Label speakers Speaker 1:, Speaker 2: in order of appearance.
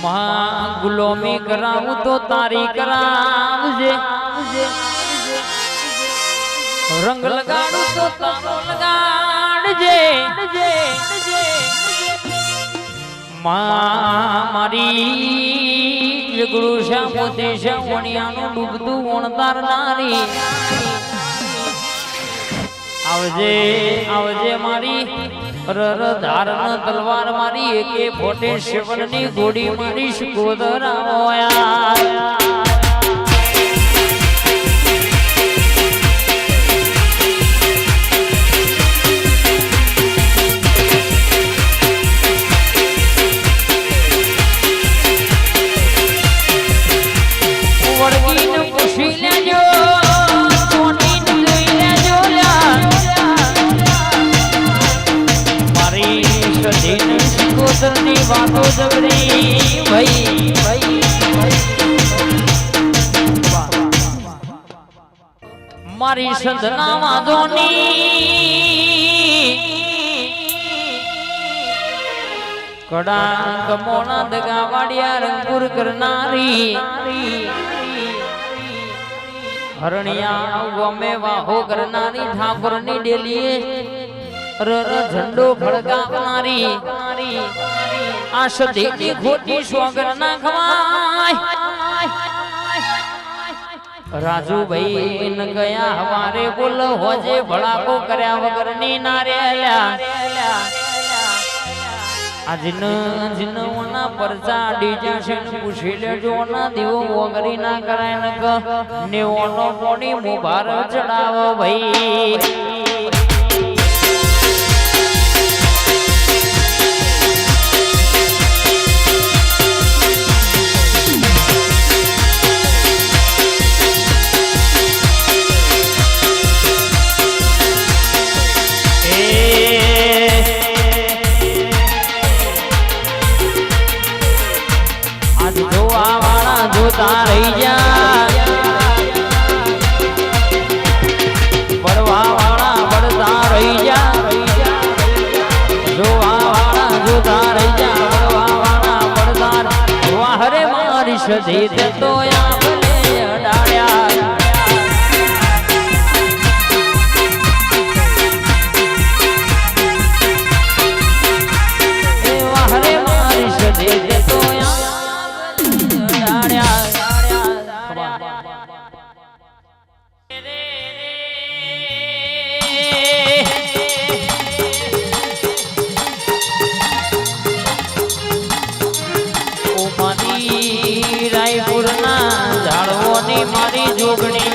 Speaker 1: ગુલામી કરાવું તો તારી કરાવજે, રંગ લગાડું તો તારો લગાડજે, મારી જગડું શ્યામોતે શ્યામણિયાનું ડૂબતું વણતારનારી આવજે આવજે મારી રર ધારણ તલવાર મારી એકે ફોટે શિવની ઘોડી મારી શકોદરા હોયા ની વાતો જબરી ભાઈ મારી સંધના વાદોની કડા કમોના દગા વાડિયા રંગપુર કરનારી હરણિયા ગમે વાહો કરનારી ઠાકોરની ડેલીએ રર ઝંડો ફળગાવનારી આ સધીની ખોટી સોગર ના ખવાય રાજુભાઈ ન ગયા હવારે બોલ હોજે ભળાકો કર્યા વગર ની નારેલ્યા આજન જનવના પરચા ડીજા છે પૂછી લેજો ના દીવો વગરી ના કરાય ન ક નેવોનો કોણી મુભાર ચડાવો ભાઈ રહી જા પડવા વાળા પડતા રહી જા જોવા વાળા જોતા રહી જા પડવા વાળા પડતા વાહરે મારી સધી તો આંબલે અડાડ્યા એ વાહરે મારી સધી તો રાયપુરના ઝાડવોની મારી જોગણી